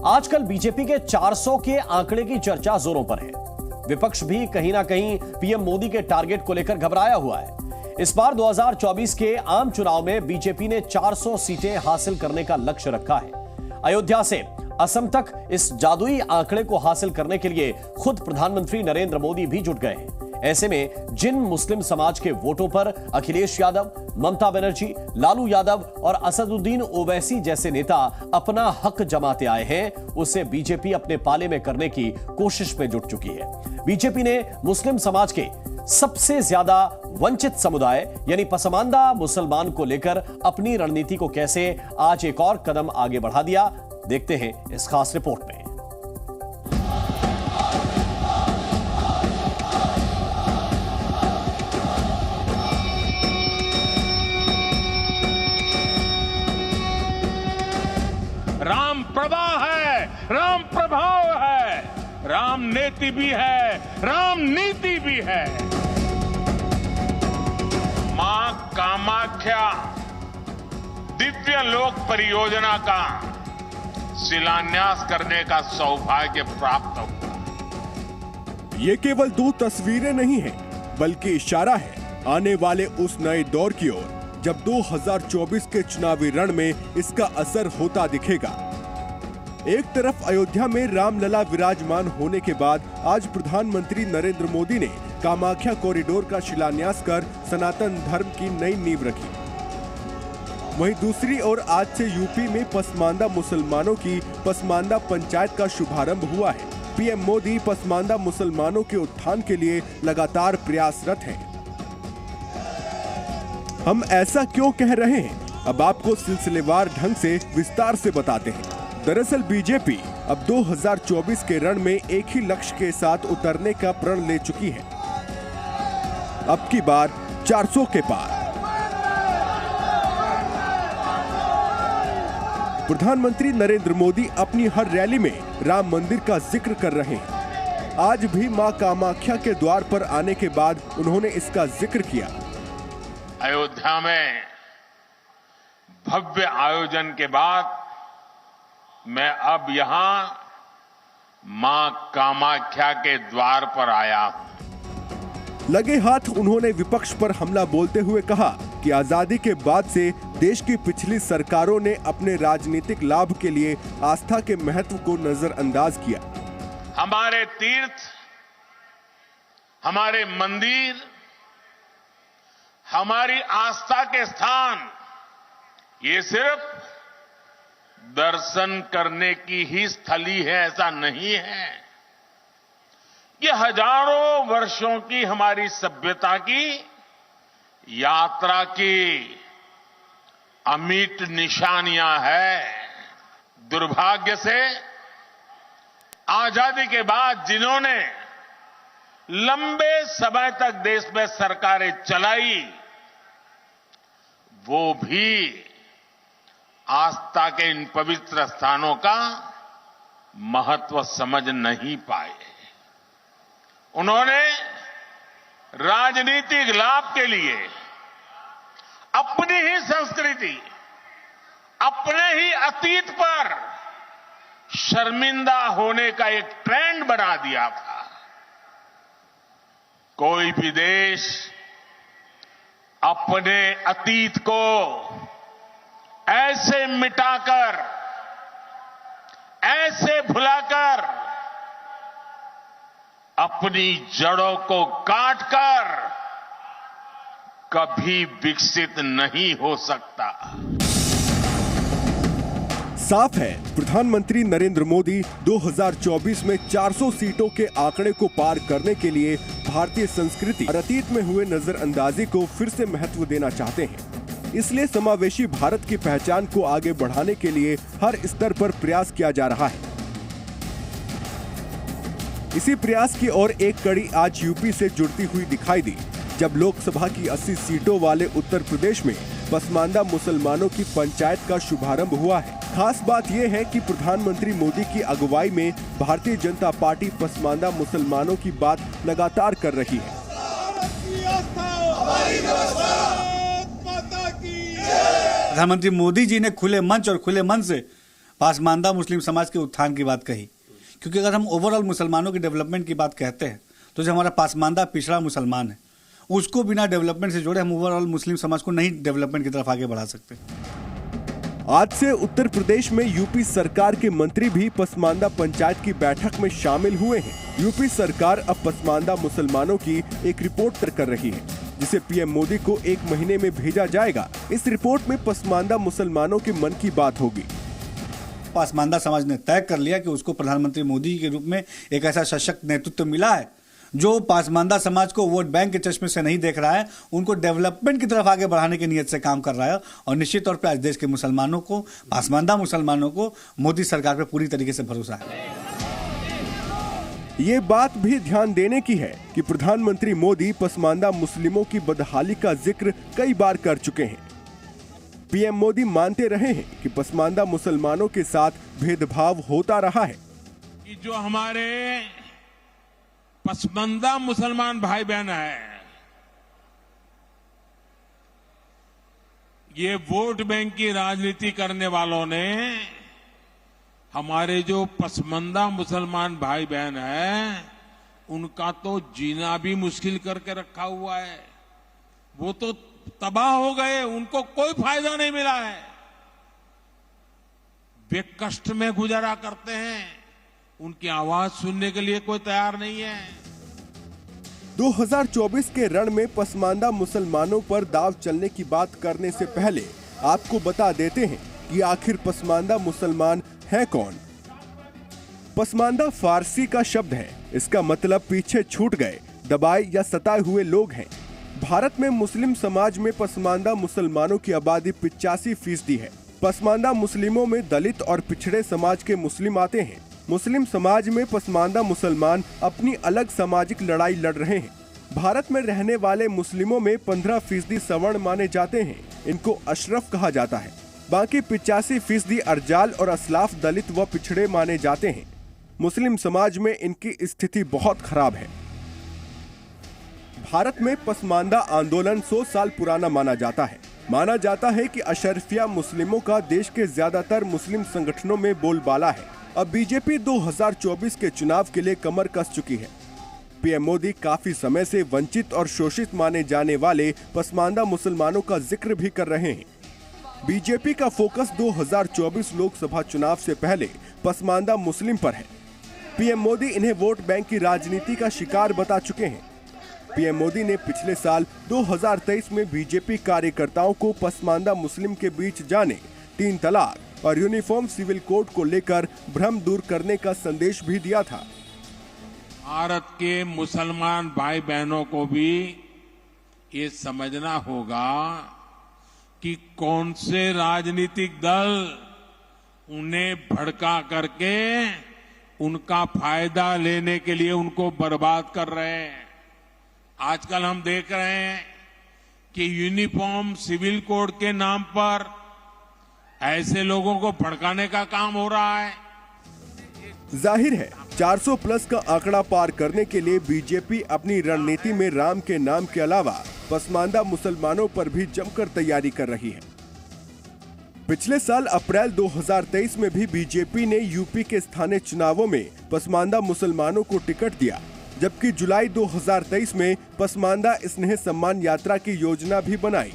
आजकल बीजेपी के 400 के आंकड़े की चर्चा जोरों पर है। विपक्ष भी कहीं ना कहीं पीएम मोदी के टारगेट को लेकर घबराया हुआ है। इस बार 2024 के आम चुनाव में बीजेपी ने 400 सीटें हासिल करने का लक्ष्य रखा है। अयोध्या से असम तक इस जादुई आंकड़े को हासिल करने के लिए खुद प्रधानमंत्री नरेंद्र मोदी भी जुट गए हैं। ऐसे में जिन मुस्लिम समाज के वोटों पर अखिलेश यादव, ममता बनर्जी, लालू यादव और असदुद्दीन ओवैसी जैसे नेता अपना हक जमाते आए हैं, उसे बीजेपी अपने पाले में करने की कोशिश में जुट चुकी है। बीजेपी ने मुस्लिम समाज के सबसे ज्यादा वंचित समुदाय यानी पसमानदा मुसलमान को लेकर अपनी रणनीति को कैसे आज एक और कदम आगे बढ़ा दिया, देखते हैं इस खास रिपोर्ट में। राम प्रवाह है, राम प्रभाव है, राम नीति भी है, राम नीति भी है। मां कामाख्या दिव्य लोक परियोजना का शिलान्यास करने का सौभाग्य प्राप्त हुआ। ये केवल 2 तस्वीरें नहीं हैं, बल्कि इशारा है आने वाले उस नए दौर की ओर जब 2024 के चुनावी रण में इसका असर होता दिखेगा। एक तरफ अयोध्या में रामलला विराजमान होने के बाद आज प्रधानमंत्री नरेंद्र मोदी ने कामाख्या कॉरिडोर का शिलान्यास कर सनातन धर्म की नई नींव रखी। वहीं दूसरी ओर आज से यूपी में पसमानदा मुसलमानों की पसमानदा पंचायत का शुभारंभ हुआ है। पीएम मोदी पसमानदा मुसलमानों के उत्थान के लिए लगातार प्रयासरत हैं। हम ऐसा क्यों कह रहे हैं, अब आपको सिलसिलेवार ढंग से विस्तार से बताते हैं। दरअसल बीजेपी अब 2024 के रण में एक ही लक्ष्य के साथ उतरने का प्रण ले चुकी है। अब की बार 400 के पार। प्रधानमंत्री नरेंद्र मोदी अपनी हर रैली में राम मंदिर का जिक्र कर रहे हैं। आज भी मां कामाख्या के द्वार पर आने के बाद उन्होंने इसका जिक्र किया। अयोध्या में भव्य आयोजन के बाद मैं अब यहां मां कामाख्या के द्वार पर आया हूं। लगे हाथ उन्होंने विपक्ष पर हमला बोलते हुए कहा कि आजादी के बाद से देश की पिछली सरकारों ने अपने राजनीतिक लाभ के लिए आस्था के महत्व को नजरअंदाज किया। हमारे तीर्थ, हमारे मंदिर, हमारी आस्था के स्थान ये सिर्फ दर्शन करने की ही स्थली है ऐसा नहीं है। ये हजारों वर्षों की हमारी सभ्यता की यात्रा की अमिट निशानियां है। दुर्भाग्य से आजादी के बाद जिन्होंने लंबे समय तक देश में सरकारें चलाई, वो भी आस्था के इन पवित्र स्थानों का महत्व समझ नहीं पाए। उन्होंने राजनीतिक लाभ के लिए अपनी ही संस्कृति, अपने ही अतीत पर शर्मिंदा होने का एक ट्रेंड बना दिया था। कोई भी देश अपने अतीत को ऐसे मिटाकर, ऐसे भुलाकर, अपनी जड़ों को काटकर कभी विकसित नहीं हो सकता। साफ है प्रधानमंत्री नरेंद्र मोदी 2024 में 400 सीटों के आंकड़े को पार करने के लिए भारतीय संस्कृति और अतीत में हुए नजरअंदाजी को फिर से महत्व देना चाहते हैं। इसलिए समावेशी भारत की पहचान को आगे बढ़ाने के लिए हर स्तर पर प्रयास किया जा रहा है। इसी प्रयास की और एक कड़ी आज यूपी से जुड़ती हुई दिखाई दी, जब लोकसभा की 80 सीटों वाले उत्तर प्रदेश में पसमानदा मुसलमानों की पंचायत का शुभारंभ हुआ है। खास बात यह है कि प्रधानमंत्री मोदी की अगुवाई में भारतीय जनता पार्टी पसमानदा मुसलमानों की बात लगातार कर रही है। प्रधानमंत्री मोदी जी ने खुले मंच और खुले मन से पासमानदा मुस्लिम समाज के उत्थान की बात कही, क्योंकि अगर हम ओवरऑल मुसलमानों की डेवलपमेंट की बात कहते हैं तो जो हमारा पासमानदा पिछड़ा मुसलमान है उसको बिना डेवलपमेंट से जोड़े हम ओवरऑल मुस्लिम समाज को नहीं डेवलपमेंट की तरफ आगे बढ़ा सकते। आज से उत्तर प्रदेश में यूपी सरकार के मंत्री भी पसमानदा पंचायत की बैठक में शामिल हुए हैं। यूपी सरकार अब पसमानदा मुसलमानों की एक रिपोर्ट तैयार कर रही है जिसे पीएम मोदी को 1 महीने में भेजा जाएगा। इस रिपोर्ट में पसमानदा मुसलमानों के मन की बात होगी। पासमानदा समाज ने तय कर लिया कि उसको प्रधानमंत्री मोदी के रूप में एक ऐसा सशक्त नेतृत्व मिला है जो पासमानदा समाज को वोट बैंक के चश्मे से नहीं देख रहा है, उनको डेवलपमेंट की तरफ आगे बढ़ाने की नीयत से काम कर रहा है। और निश्चित तौर पर आज देश के मुसलमानों को, पासमानदा मुसलमानों को मोदी सरकार पर पूरी तरीके से भरोसा है। ये बात भी ध्यान देने की है कि प्रधानमंत्री मोदी पसमानदा मुस्लिमों की बदहाली का जिक्र कई बार कर चुके हैं। पीएम मोदी मानते रहे हैं कि पसमानदा मुसलमानों के साथ भेदभाव होता रहा है। कि जो हमारे पसमानदा मुसलमान भाई बहन है, ये वोट बैंक की राजनीति करने वालों ने हमारे जो पसमानदा मुसलमान भाई बहन है उनका तो जीना भी मुश्किल करके रखा हुआ है। वो तो तबाह हो गए, उनको कोई फायदा नहीं मिला है। वे कष्ट में गुजारा करते हैं, उनकी आवाज सुनने के लिए कोई तैयार नहीं है। 2024 के रण में पसमानदा मुसलमानों पर दांव चलने की बात करने से पहले आपको बता देते हैं कि आखिर पसमानदा मुसलमान है कौन। पसमानदा फारसी का शब्द है। इसका मतलब पीछे छूट गए, दबाए या सताए हुए लोग हैं। भारत में मुस्लिम समाज में पसमानदा मुसलमानों की आबादी 85% है। पसमानदा मुस्लिमों में दलित और पिछड़े समाज के मुस्लिम आते हैं। मुस्लिम समाज में पसमानदा मुसलमान अपनी अलग सामाजिक लड़ाई लड़ रहे हैं। भारत में रहने वाले मुस्लिमों में 15% सवर्ण माने जाते हैं। इनको अशरफ कहा जाता है। बाकी 85% अर्जाल और असलाफ दलित व पिछड़े माने जाते हैं। मुस्लिम समाज में इनकी स्थिति बहुत खराब है। भारत में पसमानदा आंदोलन 100 साल पुराना माना जाता है। माना जाता है कि अशरफिया मुस्लिमों का देश के ज्यादातर मुस्लिम संगठनों में बोलबाला है। अब बीजेपी 2024 के चुनाव के लिए कमर कस चुकी है। पीएम मोदी काफी समय से वंचित और शोषित माने जाने वाले पसमानदा मुसलमानों का जिक्र भी कर रहे हैं। बीजेपी का फोकस 2024 लोकसभा चुनाव से पहले पसमानदा मुस्लिम पर है। पीएम मोदी इन्हें वोट बैंक की राजनीति का शिकार बता चुके हैं। पीएम मोदी ने पिछले साल 2023 में बीजेपी कार्यकर्ताओं को पसमानदा मुस्लिम के बीच जाने, 3 तलाक और यूनिफॉर्म सिविल कोड को लेकर भ्रम दूर करने का संदेश भी दिया था। भारत के मुसलमान भाई बहनों को भी ये समझना होगा कि कौन से राजनीतिक दल उन्हें भड़का करके उनका फायदा लेने के लिए उनको बर्बाद कर रहे हैं। आजकल हम देख रहे हैं कि यूनिफॉर्म सिविल कोड के नाम पर ऐसे लोगों को भड़काने का काम हो रहा है। जाहिर है 400 प्लस का आंकड़ा पार करने के लिए बीजेपी अपनी रणनीति में राम के नाम के अलावा पसमानदा मुसलमानों पर भी जमकर तैयारी कर रही है। पिछले साल अप्रैल 2023 में भी बीजेपी ने यूपी के स्थानीय चुनावों में पसमानदा मुसलमानों को टिकट दिया, जबकि जुलाई 2023 में पसमानदा स्नेह सम्मान यात्रा की योजना भी बनाई।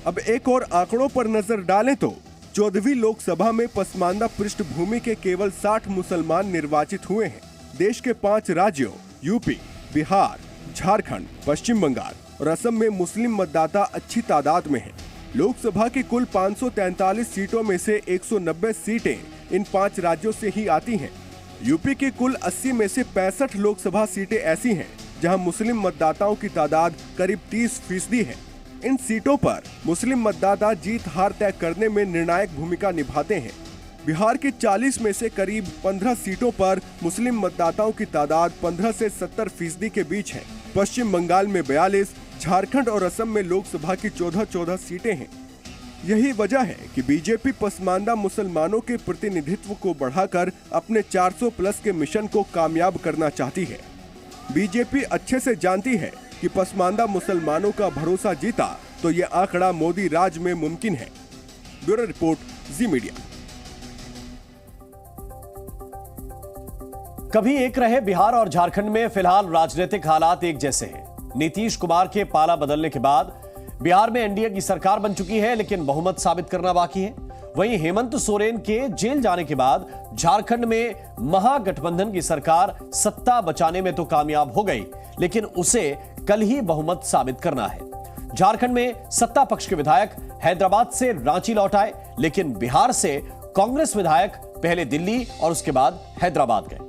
अब एक और आंकड़ों पर नजर डालें तो 14वीं लोकसभा में पसमानदा पृष्ठभूमि के केवल 60 मुसलमान निर्वाचित हुए हैं। देश के 5 राज्यों यूपी, बिहार, झारखंड, पश्चिम बंगाल और असम में मुस्लिम मतदाता अच्छी तादाद में हैं। लोकसभा की कुल 543 सीटों में से 190 सीटें इन 5 राज्यों से ही आती हैं। यूपी की कुल 80 में से 65 लोकसभा सीटें ऐसी हैं जहां मुस्लिम मतदाताओं की तादाद करीब 30% है। इन सीटों पर मुस्लिम मतदाता जीत हार तय करने में निर्णायक भूमिका निभाते हैं। बिहार की 40 में से करीब 15 सीटों पर मुस्लिम मतदाताओं की तादाद 15 से 70% के बीच है। पश्चिम बंगाल में 42, झारखंड और असम में लोकसभा की 14 सीटें हैं। यही वजह है कि बीजेपी पसमानदा मुसलमानों के प्रतिनिधित्व को बढ़ाकर अपने 400 प्लस के मिशन को कामयाब करना चाहती है। बीजेपी अच्छे से जानती है कि पसमानदा मुसलमानों का भरोसा जीता तो ये आंकड़ा मोदी राज में मुमकिन है। ब्यूरो रिपोर्ट, जी मीडिया। कभी एक रहे बिहार और झारखंड में फिलहाल राजनीतिक हालात एक जैसे हैं। नीतीश कुमार के पाला बदलने के बाद बिहार में एनडीए की सरकार बन चुकी है, लेकिन बहुमत साबित करना बाकी है। वहीं हेमंत सोरेन के जेल जाने के बाद झारखंड में महागठबंधन की सरकार सत्ता बचाने में तो कामयाब हो गई, लेकिन उसे कल ही बहुमत साबित करना है। झारखंड में सत्ता पक्ष के विधायक हैदराबाद से रांची लौट आए, लेकिन बिहार से कांग्रेस विधायक पहले दिल्ली और उसके बाद हैदराबाद गए।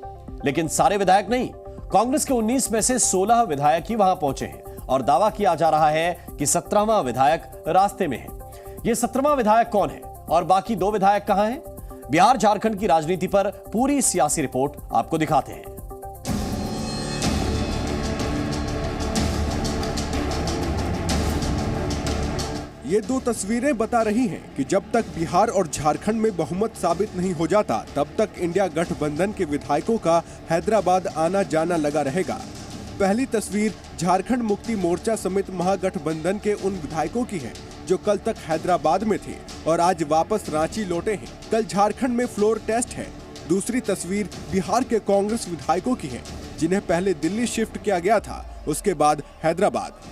लेकिन सारे विधायक नहीं, कांग्रेस के 19 में से 16 विधायक ही वहां पहुंचे हैं और दावा किया जा रहा है कि 17वां विधायक रास्ते में है। यह 17वां विधायक कौन है और बाकी 2 विधायक कहां हैं? बिहार झारखंड की राजनीति पर पूरी सियासी रिपोर्ट आपको दिखाते हैं। ये 2 तस्वीरें बता रही हैं कि जब तक बिहार और झारखंड में बहुमत साबित नहीं हो जाता, तब तक इंडिया गठबंधन के विधायकों का हैदराबाद आना जाना लगा रहेगा। पहली तस्वीर झारखंड मुक्ति मोर्चा समेत महागठबंधन के उन विधायकों की है जो कल तक हैदराबाद में थे और आज वापस रांची लौटे हैं। कल झारखंड में फ्लोर टेस्ट है। दूसरी तस्वीर बिहार के कांग्रेस विधायकों की है जिन्हें पहले दिल्ली शिफ्ट किया गया था, उसके बाद हैदराबाद।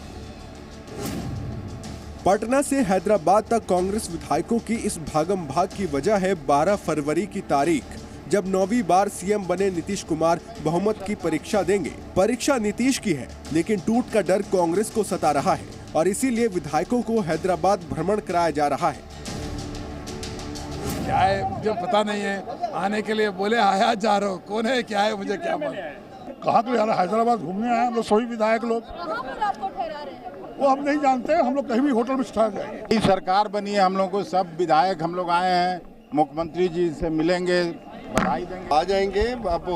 पटना से हैदराबाद तक कांग्रेस विधायकों की इस भागम भाग की वजह है 12 फरवरी की तारीख, जब 9वीं बार सीएम बने नीतीश कुमार बहुमत की परीक्षा देंगे। परीक्षा नीतीश की है, लेकिन टूट का डर कांग्रेस को सता रहा है और इसीलिए विधायकों को हैदराबाद भ्रमण कराया जा रहा है। क्या है मुझे पता नहीं है, आने के लिए बोले आया जा रहा हूँ, कौन है क्या है मुझे क्या मालूम। कहाँ तो यार हैदराबाद घूमने आए हम लोग, सभी विधायक लोग। वो हम नहीं जानते, हम लोग कहीं भी होटल में ठहर जाएंगे। सरकार बनी है, हम लोग को सब विधायक हम लोग आए हैं, मुख्यमंत्री जी से मिलेंगे, बधाई देंगे, आ जाएंगे। आप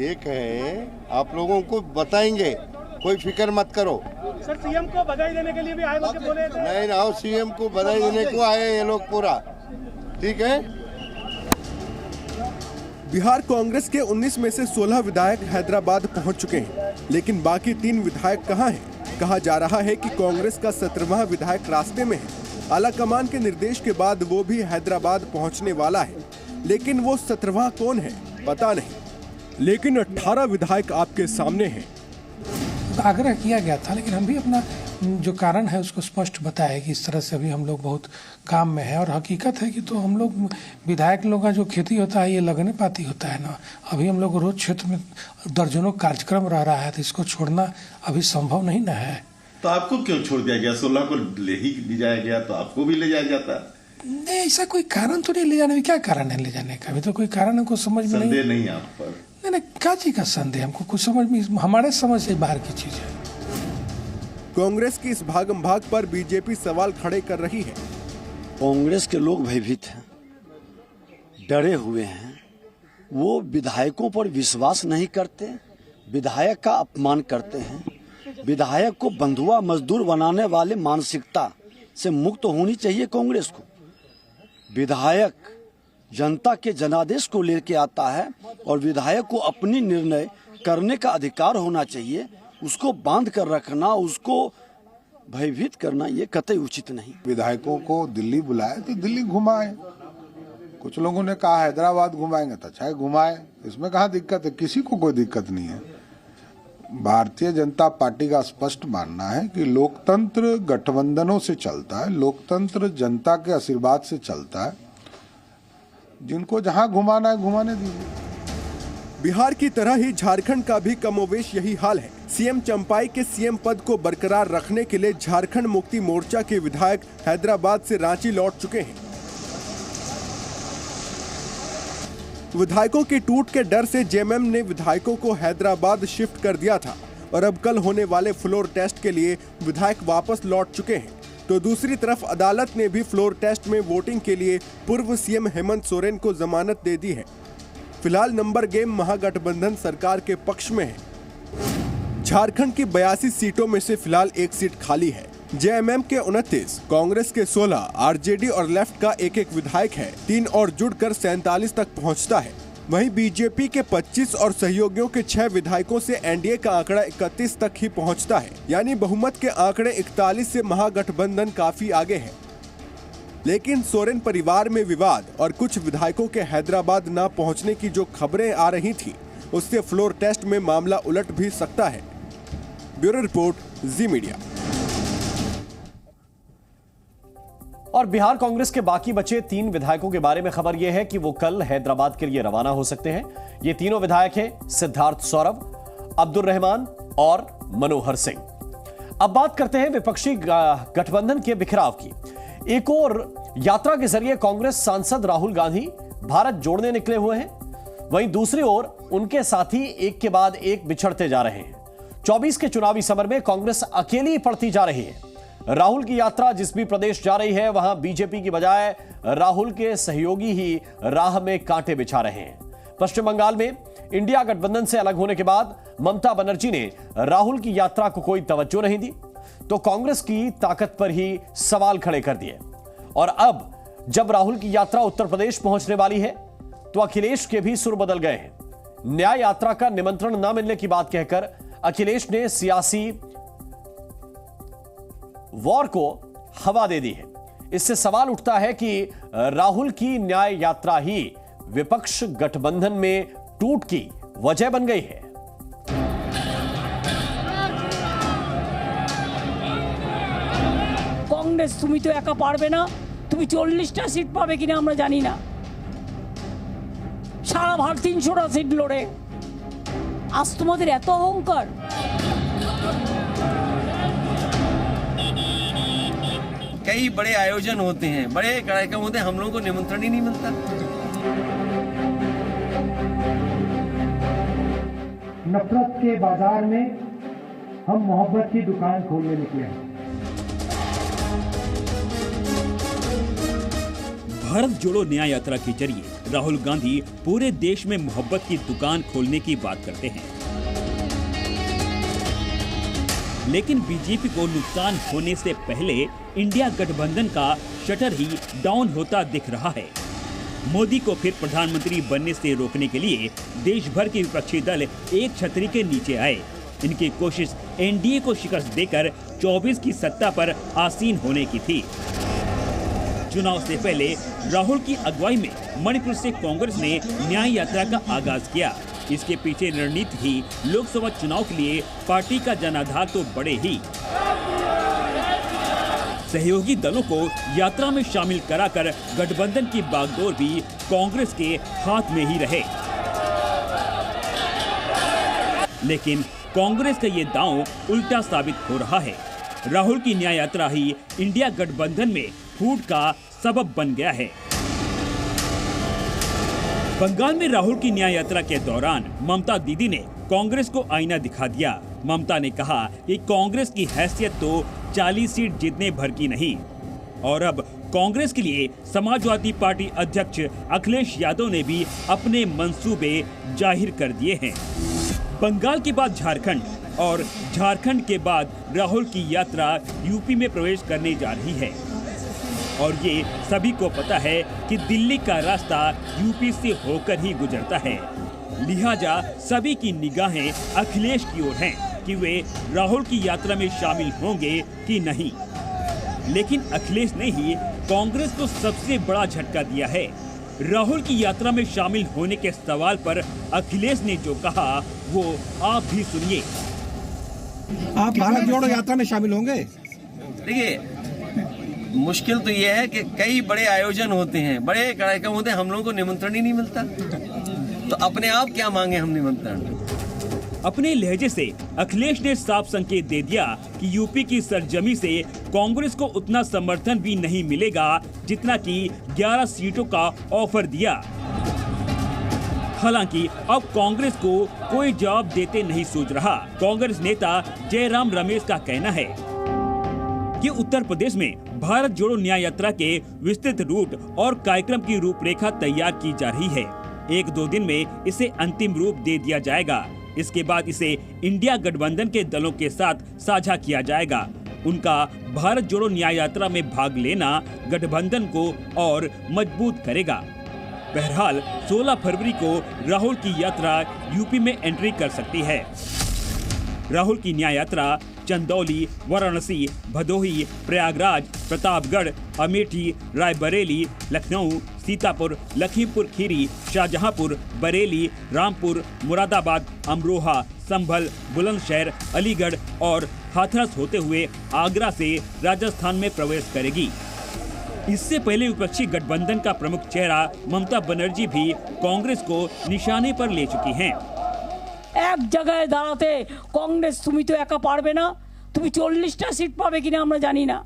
एक है, आप लोगों को बताएंगे, कोई फिक्र मत करो। सर सीएम को बधाई देने के लिए भी आए बोले थे। नहीं ना, सीएम को बधाई देने को आए ये लोग पूरा, ठीक है। बिहार कांग्रेस के 19 में से 16 विधायक हैदराबाद पहुंच चुके हैं, लेकिन बाकी 3 विधायक कहां हैं? कहा जा रहा है कि कांग्रेस का 17वां विधायक रास्ते में है। आलाकमान के निर्देश के बाद वो भी हैदराबाद पहुंचने वाला है, लेकिन वो 17वां कौन है पता नहीं। लेकिन 18 विधायक आपके सामने हैं। आग्रह किया गया था, लेकिन हम भी अपना जो कारण है उसको स्पष्ट बताया कि इस तरह से अभी हम लोग बहुत काम में है। और हकीकत है कि तो हम लोग विधायक लोगों का जो खेती होता है ये लगने पाती होता है ना। अभी हम लोग रोज क्षेत्र में दर्जनों कार्यक्रम रह रहा है, तो इसको छोड़ना अभी संभव नहीं ना है। तो आपको क्यों छोड़ दिया गया? 16 को ले ही जाया गया, तो आपको भी ले जाया जाता। नहीं, ऐसा कोई कारण तो नहीं ले जाने में। क्या कारण है ले जाने का? अभी तो कोई कारण हमको समझ में संदेह नहीं आप पर? नहीं, क्या चीज का संदेह? हमको कुछ समझ में, हमारे समझ से बाहर की चीज है। कांग्रेस की इस भागम भाग पर बीजेपी सवाल खड़े कर रही है। कांग्रेस के लोग भयभीत हैं, डरे हुए हैं। वो विधायकों पर विश्वास नहीं करते, विधायक का अपमान करते हैं। विधायक को बंधुआ मजदूर बनाने वाले मानसिकता से मुक्त होनी चाहिए कांग्रेस को। विधायक जनता के जनादेश को लेके आता है और विधायक को अपनी निर्णय करने का अधिकार होना चाहिए। उसको बांध कर रखना, उसको भयभीत करना, ये कतई उचित नहीं। विधायकों को दिल्ली बुलाए तो दिल्ली घुमाए। कुछ लोगों ने कहा हैदराबाद घुमाएंगे, तो अच्छा है घुमाए, इसमें कहाँ दिक्कत है? किसी को कोई दिक्कत नहीं है। भारतीय जनता पार्टी का स्पष्ट मानना है कि लोकतंत्र गठबंधनों से चलता है, लोकतंत्र जनता के आशीर्वाद से चलता है। जिनको जहां घुमाना है घुमाने दीजिए। बिहार की तरह ही झारखंड का भी कमोवेश यही हाल है। सीएम चंपाई के सीएम पद को बरकरार रखने के लिए झारखंड मुक्ति मोर्चा के विधायक हैदराबाद से रांची लौट चुके हैं। विधायकों के टूट के डर से जेएमएम ने विधायकों को हैदराबाद शिफ्ट कर दिया था और अब कल होने वाले फ्लोर टेस्ट के लिए विधायक वापस लौट चुके हैं। तो दूसरी तरफ अदालत ने भी फ्लोर टेस्ट में वोटिंग के लिए पूर्व सीएम हेमंत सोरेन को जमानत दे दी है। फिलहाल नंबर गेम महागठबंधन सरकार के पक्ष में है। झारखंड की 82 सीटों में से फिलहाल 1 सीट खाली है। जेएमएम के 29, कांग्रेस के 16, आरजेडी और लेफ्ट का 1-1 विधायक है। 3 और जुड़कर 47 तक पहुंचता है। वहीं बीजेपी के 25 और सहयोगियों के 6 विधायकों से एनडीए का आंकड़ा 31 तक ही पहुंचता है। यानी बहुमत के आंकड़े 41 से महागठबंधन काफी आगे है। लेकिन सोरेन परिवार में विवाद और कुछ विधायकों के हैदराबाद न पहुंचने की जो खबरें आ रही थी, उससे फ्लोर टेस्ट में मामला उलट भी सकता है। ब्यूरो रिपोर्ट, जी मीडिया। और बिहार कांग्रेस के बाकी बचे 3 विधायकों के बारे में खबर यह है कि वो कल हैदराबाद के लिए रवाना हो सकते हैं। ये तीनों विधायक हैं सिद्धार्थ सौरभ, अब्दुल रहमान और मनोहर सिंह। अब बात करते हैं विपक्षी गठबंधन के बिखराव की। एक और यात्रा के जरिए कांग्रेस सांसद राहुल गांधी भारत जोड़ने निकले हुए हैं, वहीं दूसरी ओर उनके साथी एक के बाद एक बिछड़ते जा रहे हैं। 24 के चुनावी समर में कांग्रेस अकेली पड़ती जा रही है। राहुल की यात्रा जिस भी प्रदेश जा रही है, वहां बीजेपी की बजाय राहुल के सहयोगी ही राह में कांटे बिछा रहे हैं। पश्चिम बंगाल में इंडिया गठबंधन से अलग होने के बाद ममता बनर्जी ने राहुल की यात्रा को कोई तवज्जो नहीं दी, तो कांग्रेस की ताकत पर ही सवाल खड़े कर दिए। और अब जब राहुल की यात्रा उत्तर प्रदेश पहुंचने वाली है, तो अखिलेश के भी सुर बदल गए हैं। न्याय यात्रा का निमंत्रण न मिलने की बात कहकर अखिलेश ने सियासी वॉर को हवा दे दी है। इससे सवाल उठता है कि राहुल की न्याय यात्रा ही विपक्ष गठबंधन में टूट की वजह बन गई है। कांग्रेस তুমি তো একা পারবে না, তুমি 40টা সিট পাবে কিনা আমরা জানি না। সারা ভারত 300টা সিট লড়ে আজ তোমাদের এত অহংকার। कई बड़े आयोजन होते हैं, बड़े कार्यक्रम होते हैं, हम लोगों को निमंत्रण ही नहीं मिलता। नफरत के बाजार में हम मोहब्बत की दुकान खोलने निकले हैं। भारत जोड़ो न्याय यात्रा के जरिए राहुल गांधी पूरे देश में मोहब्बत की दुकान खोलने की बात करते हैं, लेकिन बीजेपी को नुकसान होने से पहले इंडिया गठबंधन का शटर ही डाउन होता दिख रहा है। मोदी को फिर प्रधानमंत्री बनने से रोकने के लिए देश भर के विपक्षी दल एक छतरी के नीचे आए। इनकी कोशिश एनडीए को शिकस्त देकर 24 की सत्ता पर आसीन होने की थी। चुनाव से पहले राहुल की अगुवाई में मणिपुर से कांग्रेस ने न्याय यात्रा का आगाज किया। इसके पीछे रणनीति थी लोकसभा चुनाव के लिए पार्टी का जनाधार तो बढ़े ही, सहयोगी दलों को यात्रा में शामिल कराकर गठबंधन की बागडोर भी कांग्रेस के हाथ में ही रहे। लेकिन कांग्रेस का ये दांव उल्टा साबित हो रहा है। राहुल की न्याय यात्रा ही इंडिया गठबंधन में फूट का सबब बन गया है। बंगाल में राहुल की न्याय यात्रा के दौरान ममता दीदी ने कांग्रेस को आईना दिखा दिया। ममता ने कहा कि कांग्रेस की हैसियत तो 40 सीट जीतने भर की नहीं, और अब कांग्रेस के लिए समाजवादी पार्टी अध्यक्ष अखिलेश यादव ने भी अपने मंसूबे जाहिर कर दिए हैं। बंगाल के बाद झारखंड और झारखंड के बाद राहुल की यात्रा यूपी में प्रवेश करने जा रही है, और ये सभी को पता है कि दिल्ली का रास्ता यूपी से होकर ही गुजरता है। लिहाजा सभी की निगाहें अखिलेश की ओर हैं कि वे राहुल की यात्रा में शामिल होंगे कि नहीं। लेकिन अखिलेश ने ही कांग्रेस को सबसे बड़ा झटका दिया है। राहुल की यात्रा में शामिल होने के सवाल पर अखिलेश ने जो कहा वो आप भी सुनिए। आप भारत जोड़ो यात्रा में शामिल होंगे? देखिए, मुश्किल तो ये है कि कई बड़े आयोजन होते हैं, बड़े कार्यक्रम होते हैं, हम लोगों को निमंत्रण ही नहीं मिलता, तो अपने आप क्या मांगे हम निमंत्रण। अपने लहजे से अखिलेश ने साफ संकेत दे दिया कि यूपी की सरजमी से कांग्रेस को उतना समर्थन भी नहीं मिलेगा जितना कि 11 सीटों का ऑफर दिया। हालांकि अब कांग्रेस को कोई जवाब देते नहीं सूझ रहा। कांग्रेस नेता जयराम रमेश का कहना है कि उत्तर प्रदेश में भारत जोड़ो न्याय यात्रा के विस्तृत रूट और कार्यक्रम की रूपरेखा तैयार की जा रही है। 1-2 दिन में इसे अंतिम रूप दे दिया जाएगा। इसके बाद इसे इंडिया गठबंधन के दलों के साथ साझा किया जाएगा। उनका भारत जोड़ो न्याय यात्रा में भाग लेना गठबंधन को और मजबूत करेगा। बहरहाल 16 फरवरी को राहुल की यात्रा यूपी में एंट्री कर सकती है। राहुल की न्याय यात्रा चंदौली, वाराणसी, भदोही, प्रयागराज, प्रतापगढ़, अमेठी, रायबरेली, लखनऊ, सीतापुर, लखीमपुर खीरी, शाहजहांपुर, बरेली, रामपुर, मुरादाबाद, अमरोहा, संभल, बुलंदशहर, अलीगढ़ और हाथरस होते हुए आगरा से राजस्थान में प्रवेश करेगी। इससे पहले विपक्षी गठबंधन का प्रमुख चेहरा ममता बनर्जी भी कांग्रेस को निशाने पर ले चुकी हैं। এক জায়গায় দাঁড়াতে কংগ্রেস তুমি তো একা পারবে না, তুমি 40টা সিট পাবে কিনা আমরা জানি না।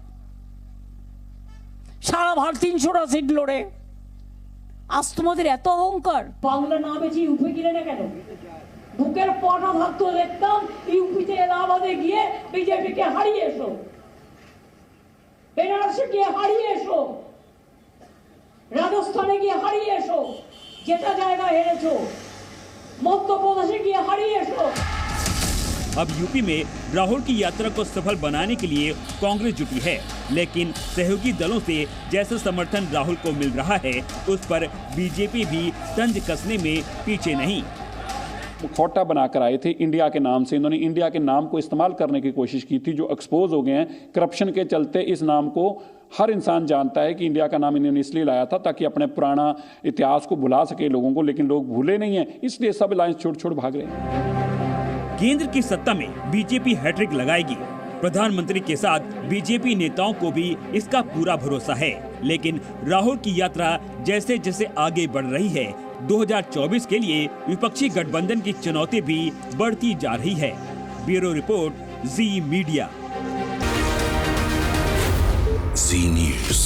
সারা ভারত 300টা সিট লড়ে, আজ তোমাদের এত অহংকার। বাংলা না বেশি ইউপি গিলে না কেন? বুকের পাটা থাকতো দেখতাম ইউপিতে এলাহাবাদে গিয়ে বিজেপিকে হারিয়ে এসো, বেনারসে গিয়ে হারিয়ে এসো, রাজস্থানে গিয়ে হারিয়ে এসো, যেটা জায়গা হেরেছো मध्य प्रदेश की हारिए एसो। अब यूपी में राहुल की यात्रा को सफल बनाने के लिए कांग्रेस जुटी है, लेकिन सहयोगी दलों से जैसा समर्थन राहुल को मिल रहा है उस पर बीजेपी भी तंज कसने में पीछे नहीं। खोटा बनाकर आए थे इंडिया के नाम से, इन्होंने इंडिया के नाम को इस्तेमाल करने की कोशिश की थी, जो एक्सपोज हो गए हैं करप्शन के चलते। इस नाम को हर इंसान जानता है कि इंडिया का नाम इन्होंने इसलिए लाया था ताकि अपने पुराना इतिहास को भुला सके लोगों को, लेकिन लोग भूले नहीं हैं, इसलिए सब लाइन छोड़ छोड़ भाग रहे हैं। केंद्र की सत्ता में बीजेपी हैट्रिक लगाएगी। प्रधानमंत्री के साथ बीजेपी नेताओं को भी इसका पूरा भरोसा है, लेकिन राहुल की यात्रा जैसे जैसे आगे बढ़ रही है 2024 के लिए विपक्षी गठबंधन की चुनौती भी बढ़ती जा रही है। ब्यूरो रिपोर्ट, जी मीडिया। जी न्यूज़।